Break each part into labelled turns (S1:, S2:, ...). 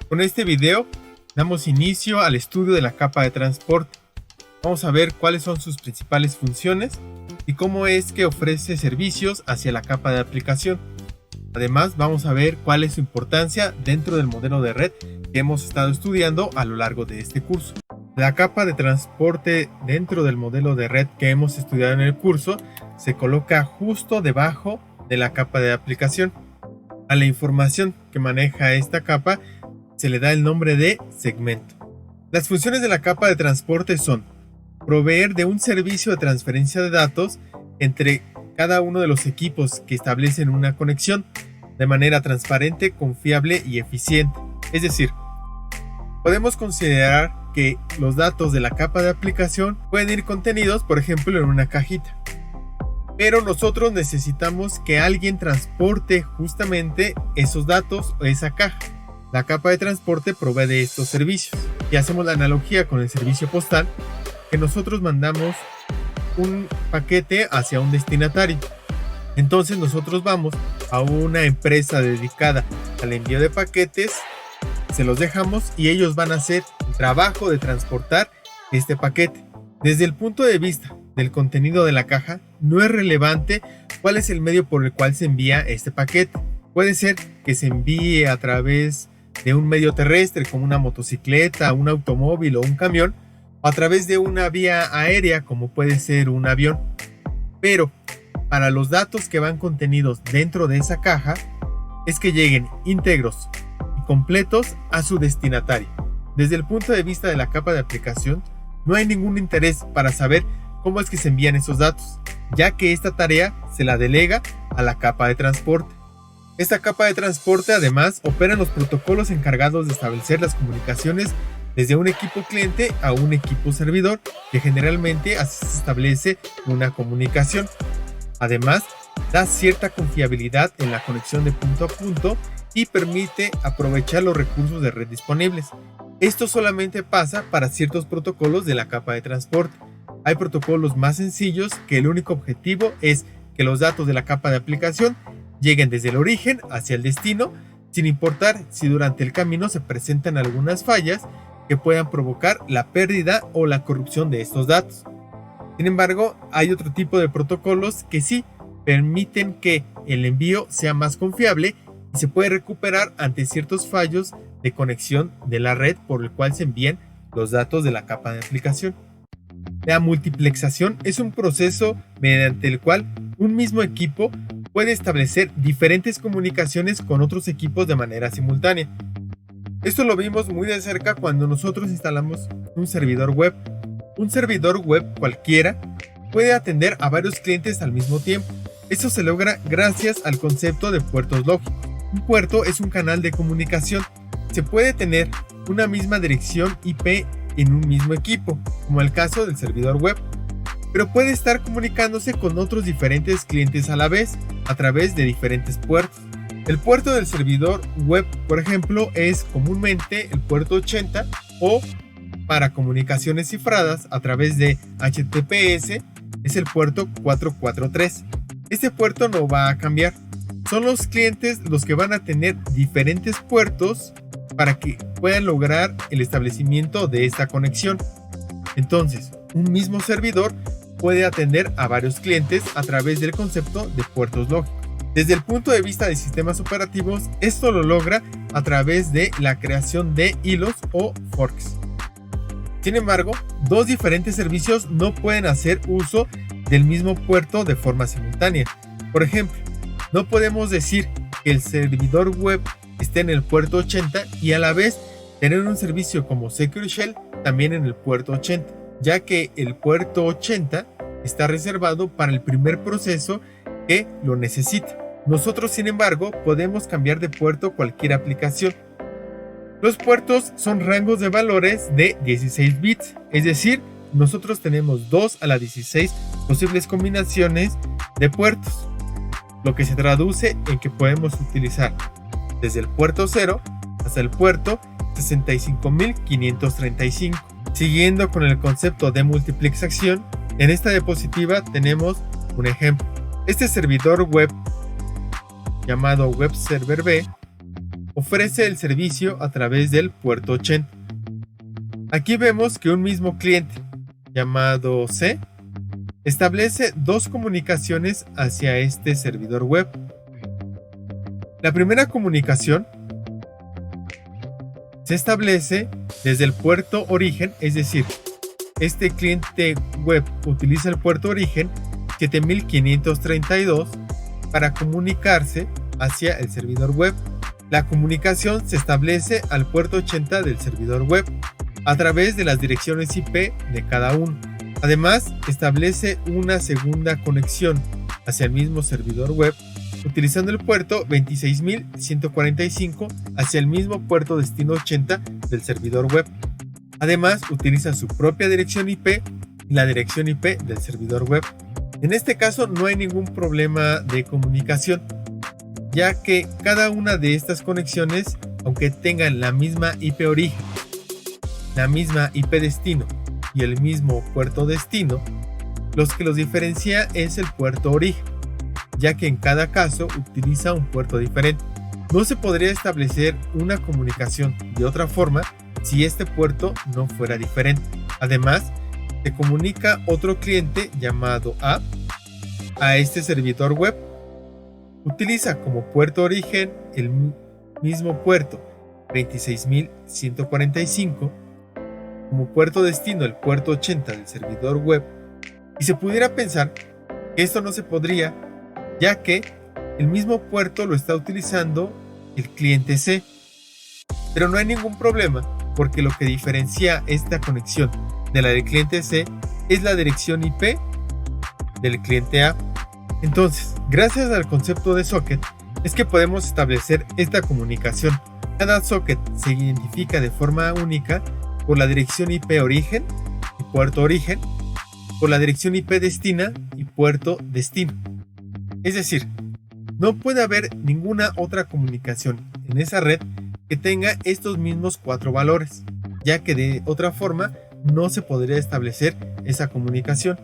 S1: Con este video damos inicio al estudio de la capa de transporte. Vamos a ver cuáles son sus principales funciones y cómo es que ofrece servicios hacia la capa de aplicación. Además, vamos a ver cuál es su importancia dentro del modelo de red que hemos estado estudiando a lo largo de este curso. La capa de transporte dentro del modelo de red que hemos estudiado en el curso se coloca justo debajo de la capa de aplicación. A la información que maneja esta capa se le da el nombre de segmento. Las funciones de la capa de transporte son proveer de un servicio de transferencia de datos entre cada uno de los equipos que establecen una conexión de manera transparente, confiable y eficiente. Es decir, podemos considerar que los datos de la capa de aplicación pueden ir contenidos, por ejemplo, en una cajita. Pero nosotros necesitamos que alguien transporte justamente esos datos o esa caja. La capa de transporte provee de estos servicios. Y hacemos la analogía con el servicio postal, que nosotros mandamos un paquete hacia un destinatario. Entonces nosotros vamos a una empresa dedicada al envío de paquetes, se los dejamos y ellos van a hacer el trabajo de transportar este paquete. Desde el punto de vista del contenido de la caja, no es relevante cuál es el medio por el cual se envía este paquete. Puede ser que se envíe a través de un medio terrestre como una motocicleta, un automóvil o un camión, o a través de una vía aérea como puede ser un avión. Pero para los datos que van contenidos dentro de esa caja es que lleguen íntegros y completos a su destinatario. Desde el punto de vista de la capa de aplicación, no hay ningún interés para saber cómo es que se envían esos datos, ya que esta tarea se la delega a la capa de transporte. Esta capa de transporte además opera en los protocolos encargados de establecer las comunicaciones desde un equipo cliente a un equipo servidor, que generalmente así se establece una comunicación. Además, da cierta confiabilidad en la conexión de punto a punto y permite aprovechar los recursos de red disponibles. Esto solamente pasa para ciertos protocolos de la capa de transporte. Hay protocolos más sencillos que el único objetivo es que los datos de la capa de aplicación lleguen desde el origen hacia el destino, sin importar si durante el camino se presentan algunas fallas que puedan provocar la pérdida o la corrupción de estos datos. Sin embargo, hay otro tipo de protocolos que sí permiten que el envío sea más confiable y se puede recuperar ante ciertos fallos de conexión de la red por el cual se envían los datos de la capa de aplicación. La multiplexación es un proceso mediante el cual un mismo equipo puede establecer diferentes comunicaciones con otros equipos de manera simultánea. Esto lo vimos muy de cerca cuando nosotros instalamos un servidor web. Un servidor web cualquiera puede atender a varios clientes al mismo tiempo. Esto se logra gracias al concepto de puertos lógicos. Un puerto es un canal de comunicación. Se puede tener una misma dirección IP en un mismo equipo, como el caso del servidor web, pero puede estar comunicándose con otros diferentes clientes a la vez a través de diferentes puertos. El puerto del servidor web, por ejemplo, es comúnmente el puerto 80 o para comunicaciones cifradas a través de HTTPS es el puerto 443. Este puerto no va a cambiar. Son los clientes los que van a tener diferentes puertos para que puedan lograr el establecimiento de esta conexión. Entonces, un mismo servidor puede atender a varios clientes a través del concepto de puertos lógicos. Desde el punto de vista de sistemas operativos, esto lo logra a través de la creación de hilos o forks. Sin embargo, dos diferentes servicios no pueden hacer uso del mismo puerto de forma simultánea. Por ejemplo, no podemos decir que el servidor web esté en el puerto 80 y a la vez tener un servicio como Secure Shell también en el puerto 80, ya que el puerto 80 está reservado para el primer proceso que lo necesita. Nosotros, sin embargo, podemos cambiar de puerto cualquier aplicación. Los puertos son rangos de valores de 16 bits, es decir, nosotros tenemos 2 a la 16 posibles combinaciones de puertos, lo que se traduce en que podemos utilizar desde el puerto 0 hasta el puerto 65535. Siguiendo con el concepto de multiplexación, en esta diapositiva tenemos un ejemplo. Este servidor web llamado Web Server B ofrece el servicio a través del puerto 80. Aquí vemos que un mismo cliente, llamado C, establece dos comunicaciones hacia este servidor web. La primera comunicación se establece desde el puerto origen, es decir, este cliente web utiliza el puerto origen 7532 para comunicarse hacia el servidor web. La comunicación se establece al puerto 80 del servidor web a través de las direcciones IP de cada uno. Además, establece una segunda conexión hacia el mismo servidor web utilizando el puerto 26145 hacia el mismo puerto destino 80 del servidor web. Además, utiliza su propia dirección IP y la dirección IP del servidor web. En este caso no hay ningún problema de comunicación, ya que cada una de estas conexiones, aunque tengan la misma IP origen, la misma IP destino y el mismo puerto destino, los que los diferencia es el puerto origen, ya que en cada caso utiliza un puerto diferente. No se podría establecer una comunicación de otra forma si este puerto no fuera diferente. Además, se comunica otro cliente llamado A este servidor web. Utiliza como puerto origen el mismo puerto 26145, como puerto destino el puerto 80 del servidor web, y se pudiera pensar que esto no se podría, ya que el mismo puerto lo está utilizando el cliente C. Pero no hay ningún problema, porque lo que diferencia esta conexión de la del cliente C es la dirección IP del cliente A. Entonces, gracias al concepto de socket, es que podemos establecer esta comunicación. Cada socket se identifica de forma única por la dirección IP origen y puerto origen, por la dirección IP destina y puerto destino. Es decir, no puede haber ninguna otra comunicación en esa red que tenga estos mismos 4 valores, ya que de otra forma no se podría establecer esa comunicación.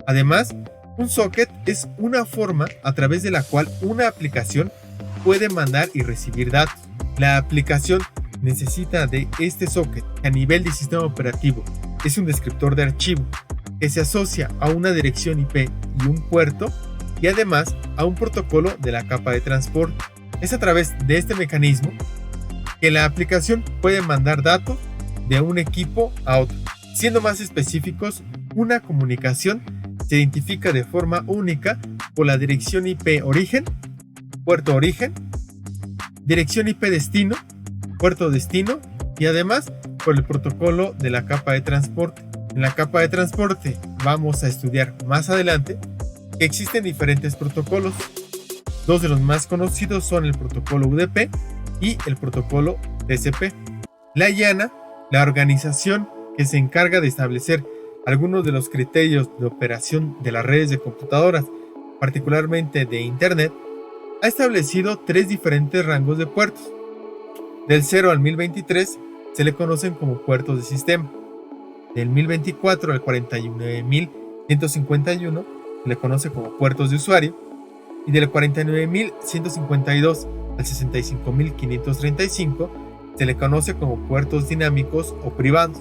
S1: Además, un socket es una forma a través de la cual una aplicación puede mandar y recibir datos. La aplicación necesita de este socket que a nivel de sistema operativo es un descriptor de archivo que se asocia a una dirección IP y un puerto, y además a un protocolo de la capa de transporte. Es a través de este mecanismo que la aplicación puede mandar datos de un equipo a otro. Siendo más específicos, una comunicación se identifica de forma única por la dirección IP origen, puerto origen, dirección IP destino, puerto destino, y además por el protocolo de la capa de transporte. En la capa de transporte vamos a estudiar más adelante que existen diferentes protocolos. Dos de los más conocidos son el protocolo UDP y el protocolo TCP. La IANA, la organización que se encarga de establecer algunos de los criterios de operación de las redes de computadoras, particularmente de Internet, ha establecido 3 diferentes rangos de puertos. Del 0 al 1023 se le conocen como puertos de sistema. Del 1024 al 49151 se le conoce como puertos de usuario, y del 49152 al 65535 se le conoce como puertos dinámicos o privados.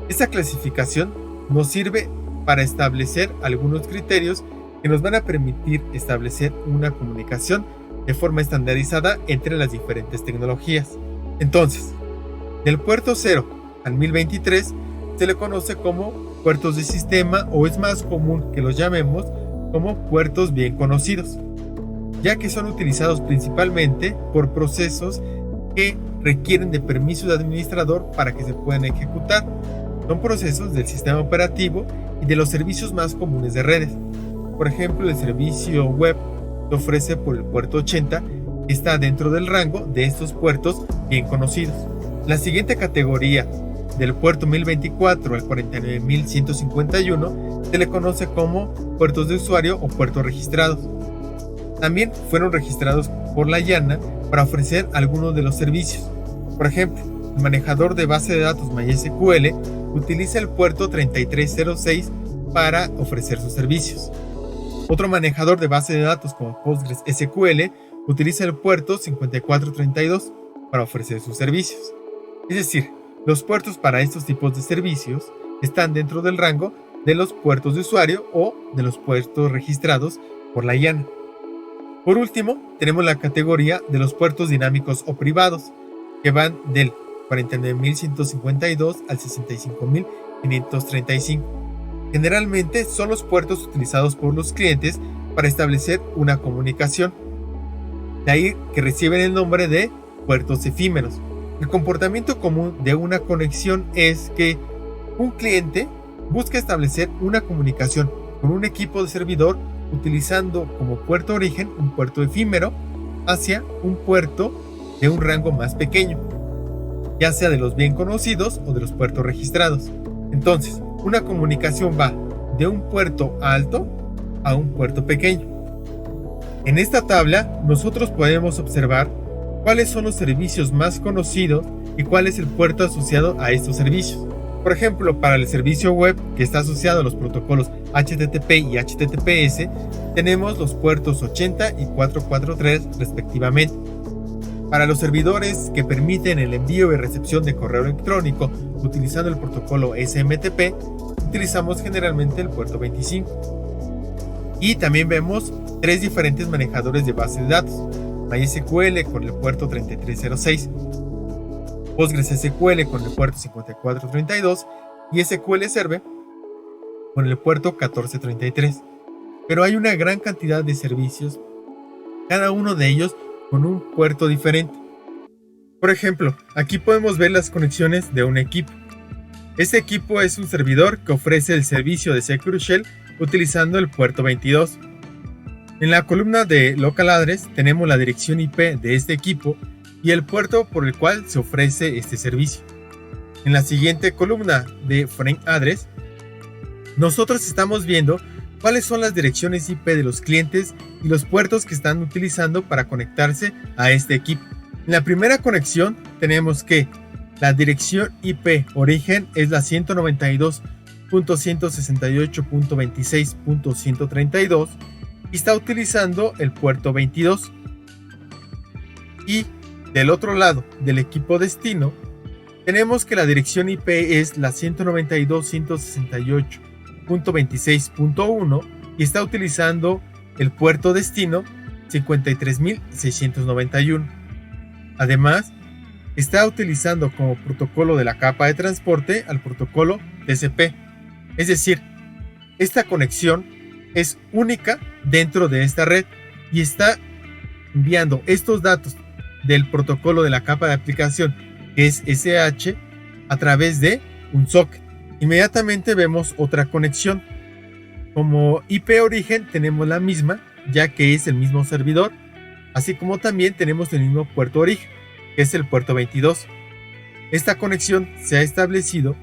S1: Esta clasificación nos sirve para establecer algunos criterios que nos van a permitir establecer una comunicación de forma estandarizada entre las diferentes tecnologías. Entonces, del puerto 0 al 1023 se le conoce como puertos de sistema, o es más común que los llamemos como puertos bien conocidos, ya que son utilizados principalmente por procesos que requieren de permiso de administrador para que se puedan ejecutar. Son procesos del sistema operativo y de los servicios más comunes de redes. Por ejemplo, el servicio web se ofrece por el puerto 80, que está dentro del rango de estos puertos bien conocidos. La siguiente categoría, del puerto 1024 al 49151, se le conoce como puertos de usuario o puertos registrados. También fueron registrados por la IANA para ofrecer algunos de los servicios. Por ejemplo, el manejador de base de datos MySQL utiliza el puerto 3306 para ofrecer sus servicios. Otro manejador de base de datos como PostgreSQL utiliza el puerto 5432 para ofrecer sus servicios. Es decir, los puertos para estos tipos de servicios están dentro del rango de los puertos de usuario o de los puertos registrados por la IANA. Por último, tenemos la categoría de los puertos dinámicos o privados, que van del 49.152 al 65.535. Generalmente son los puertos utilizados por los clientes para establecer una comunicación. De ahí que reciben el nombre de puertos efímeros. El comportamiento común de una conexión es que un cliente busca establecer una comunicación con un equipo de servidor utilizando como puerto origen un puerto efímero hacia un puerto de un rango más pequeño, ya sea de los bien conocidos o de los puertos registrados. Entonces, una comunicación va de un puerto alto a un puerto pequeño. En esta tabla, nosotros podemos observar cuáles son los servicios más conocidos y cuál es el puerto asociado a estos servicios. Por ejemplo, para el servicio web que está asociado a los protocolos HTTP y HTTPS, tenemos los puertos 80 y 443 respectivamente. Para los servidores que permiten el envío y recepción de correo electrónico utilizando el protocolo SMTP, utilizamos generalmente el puerto 25. Y también vemos tres diferentes manejadores de base de datos: MySQL con el puerto 3306, PostgreSQL con el puerto 5432 y SQL Server con el puerto 1433. Pero hay una gran cantidad de servicios, cada uno de ellos con un puerto diferente. Por ejemplo, aquí podemos ver las conexiones de un equipo. Este equipo es un servidor que ofrece el servicio de Secure Shell utilizando el puerto 22. En la columna de Local Address tenemos la dirección IP de este equipo y el puerto por el cual se ofrece este servicio. En la siguiente columna de Frame Address, nosotros estamos viendo cuáles son las direcciones IP de los clientes y los puertos que están utilizando para conectarse a este equipo. En la primera conexión tenemos que la dirección IP origen es la 192.168.26.132 y está utilizando el puerto 22. Y del otro lado del equipo destino tenemos que la dirección IP es la 192.168.26.1 y está utilizando el puerto destino 53.691. Además, está utilizando como protocolo de la capa de transporte al protocolo TCP. Es decir, esta conexión es única dentro de esta red y está enviando estos datos del protocolo de la capa de aplicación, que es SH, a través de un socket. Inmediatamente vemos otra conexión. Como IP origen tenemos la misma, ya que es el mismo servidor, así como también tenemos el mismo puerto origen, que es el puerto 22. Esta conexión se ha establecido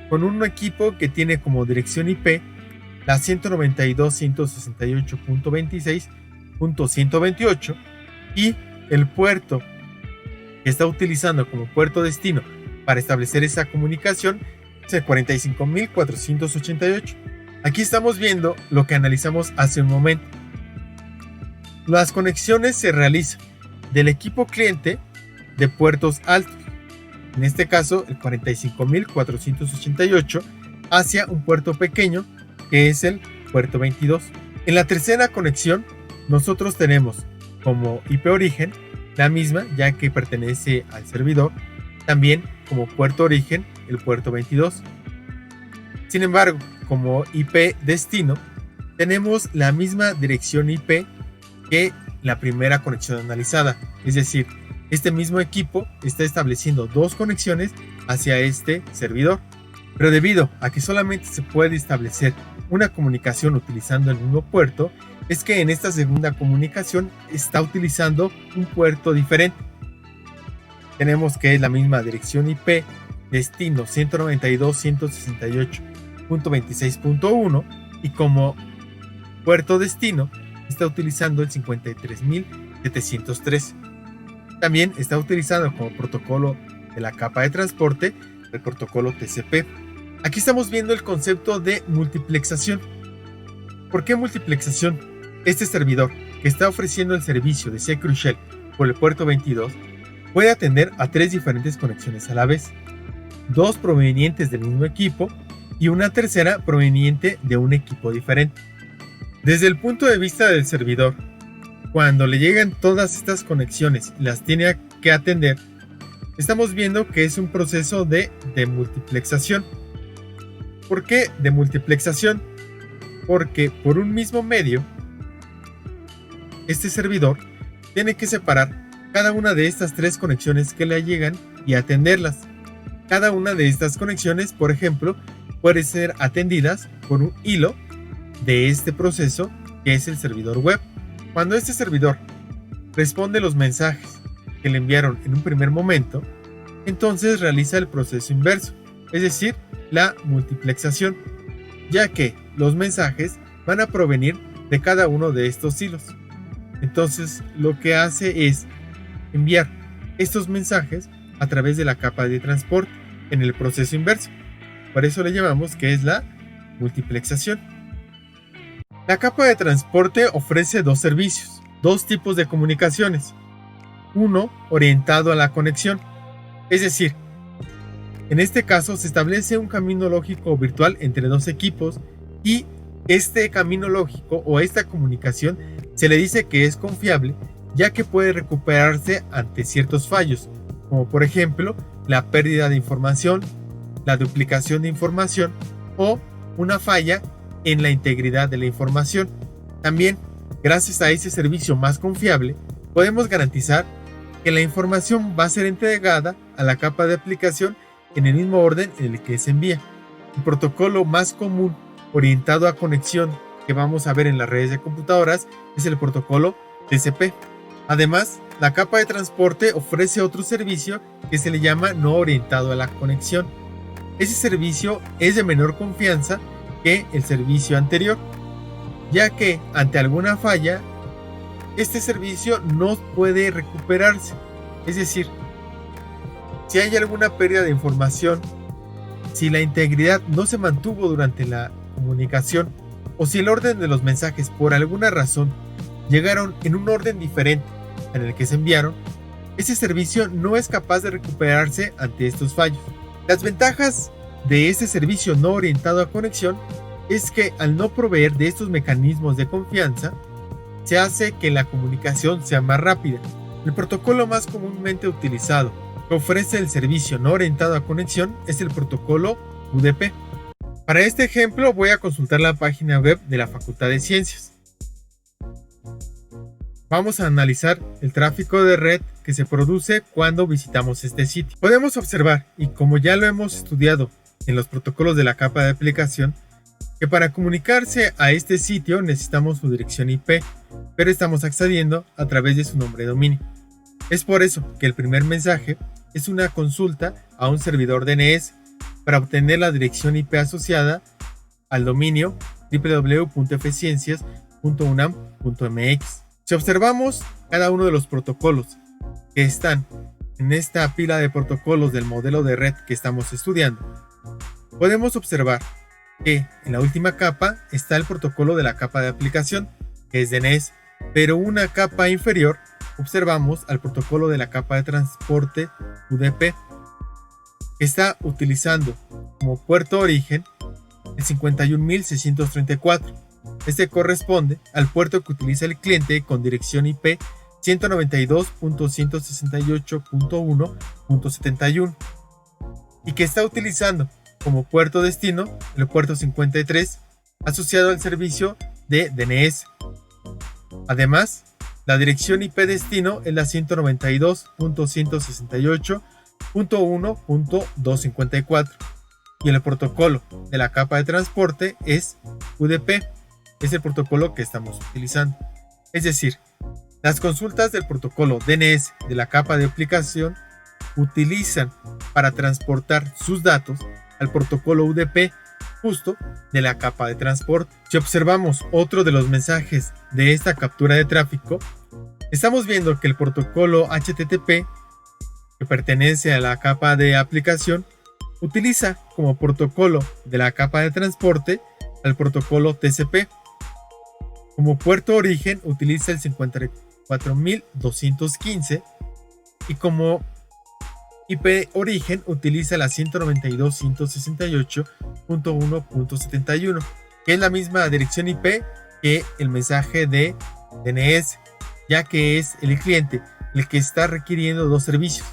S1: con un equipo que tiene como dirección IP la 192.168.26.128 y el puerto que está utilizando como puerto destino para establecer esa comunicación es el 45.488. Aquí estamos viendo lo que analizamos hace un momento. Las conexiones se realizan del equipo cliente de puertos altos, en este caso el 45.488, hacia un puerto pequeño que es el puerto 22. En la tercera conexión nosotros tenemos como IP origen la misma, ya que pertenece al servidor, también como puerto origen el puerto 22. Sin embargo, como IP destino tenemos la misma dirección IP que la primera conexión analizada, es decir, este mismo equipo está estableciendo dos conexiones hacia este servidor, pero debido a que solamente se puede establecer una comunicación utilizando el mismo puerto, es que en esta segunda comunicación está utilizando un puerto diferente. Tenemos que es la misma dirección IP destino 192.168.26.1 y como puerto destino está utilizando el 53.703. También está utilizando como protocolo de la capa de transporte el protocolo TCP. Aquí estamos viendo el concepto de multiplexación. ¿Por qué multiplexación? Este servidor que está ofreciendo el servicio de Secure Shell por el puerto 22 puede atender a 3 diferentes conexiones a la vez, 2 provenientes del mismo equipo y una tercera proveniente de un equipo diferente. Desde el punto de vista del servidor, cuando le llegan todas estas conexiones y las tiene que atender, estamos viendo que es un proceso de demultiplexación. ¿Por qué demultiplexación? Porque por un mismo medio, este servidor tiene que separar cada una de estas 3 conexiones que le llegan y atenderlas. Cada una de estas conexiones, por ejemplo, puede ser atendidas por un hilo de este proceso que es el servidor web. Cuando este servidor responde los mensajes que le enviaron en un primer momento, entonces realiza el proceso inverso, es decir, la multiplexación, ya que los mensajes van a provenir de cada uno de estos hilos. Entonces lo que hace es enviar estos mensajes a través de la capa de transporte en el proceso inverso. Por eso le llamamos que es la multiplexación. La capa de transporte ofrece 2 servicios, 2 tipos de comunicaciones. Uno orientado a la conexión, es decir, en este caso se establece un camino lógico virtual entre 2 equipos y este camino lógico o esta comunicación se le dice que es confiable, ya que puede recuperarse ante ciertos fallos, como por ejemplo la pérdida de información, la duplicación de información o una falla en la integridad de la información. También, gracias a ese servicio más confiable, podemos garantizar que la información va a ser entregada a la capa de aplicación en el mismo orden en el que se envía. El protocolo más común orientado a conexión que vamos a ver en las redes de computadoras es el protocolo TCP. Además, la capa de transporte ofrece otro servicio que se le llama no orientado a la conexión. Ese servicio es de menor confianza que el servicio anterior, ya que ante alguna falla, este servicio no puede recuperarse. Es decir, si hay alguna pérdida de información, si la integridad no se mantuvo durante la comunicación o si el orden de los mensajes por alguna razón llegaron en un orden diferente en el que se enviaron, ese servicio no es capaz de recuperarse ante estos fallos. Las ventajas de este servicio no orientado a conexión es que al no proveer de estos mecanismos de confianza, se hace que la comunicación sea más rápida. El protocolo más comúnmente utilizado que ofrece el servicio no orientado a conexión es el protocolo UDP. Para este ejemplo voy a consultar la página web de la Facultad de Ciencias. Vamos a analizar el tráfico de red que se produce cuando visitamos este sitio. Podemos observar, y como ya lo hemos estudiado en los protocolos de la capa de aplicación, que para comunicarse a este sitio necesitamos su dirección IP, pero estamos accediendo a través de su nombre de dominio. Es por eso que el primer mensaje es una consulta a un servidor DNS para obtener la dirección IP asociada al dominio www.fciencias.unam.mx. Si observamos cada uno de los protocolos que están en esta pila de protocolos del modelo de red que estamos estudiando, podemos observar que en la última capa está el protocolo de la capa de aplicación, que es DNS, pero una capa inferior observamos al protocolo de la capa de transporte UDP, que está utilizando como puerto origen el 51634. Este corresponde al puerto que utiliza el cliente con dirección IP 192.168.1.71 y que está utilizando como puerto destino el puerto 53 asociado al servicio de DNS. Además, la dirección IP destino es la 192.168.1.254 y el protocolo de la capa de transporte es UDP, es el protocolo que estamos utilizando. Es decir, las consultas del protocolo DNS de la capa de aplicación utilizan para transportar sus datos al protocolo UDP justo de la capa de transporte. Si observamos otro de los mensajes de esta captura de tráfico, estamos viendo que el protocolo HTTP, que pertenece a la capa de aplicación, utiliza como protocolo de la capa de transporte al protocolo TCP. Como puerto origen utiliza el 54.215 y como IP origen utiliza la 192.168.1.71, que es la misma dirección IP que el mensaje de DNS, ya que es el cliente el que está requiriendo dos servicios.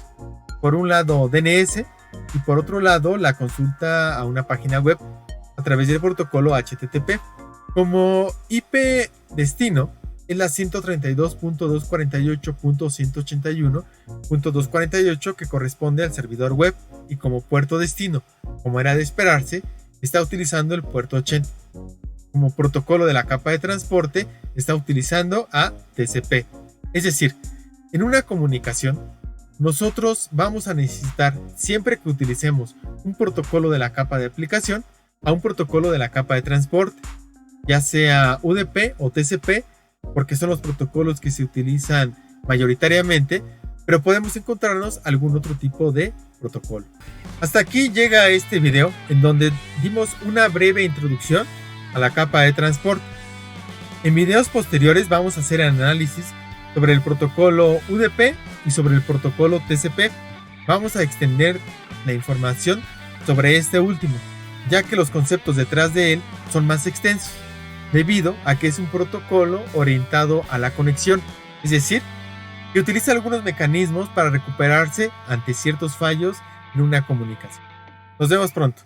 S1: Por un lado DNS y por otro lado la consulta a una página web a través del protocolo HTTP. Como IP destino es la 132.248.181.248 que corresponde al servidor web, y como puerto destino, como era de esperarse, está utilizando el puerto 80. Como protocolo de la capa de transporte está utilizando a TCP. Es decir, en una comunicación nosotros vamos a necesitar, siempre que utilicemos un protocolo de la capa de aplicación, a un protocolo de la capa de transporte, ya sea UDP o TCP, porque son los protocolos que se utilizan mayoritariamente, pero podemos encontrarnos algún otro tipo de protocolo. Hasta aquí llega este video en donde dimos una breve introducción a la capa de transporte. En videos posteriores vamos a hacer análisis sobre el protocolo UDP y sobre el protocolo TCP. Vamos a extender la información sobre este último, ya que los conceptos detrás de él son más extensos, debido a que es un protocolo orientado a la conexión, es decir, que utiliza algunos mecanismos para recuperarse ante ciertos fallos en una comunicación. Nos vemos pronto.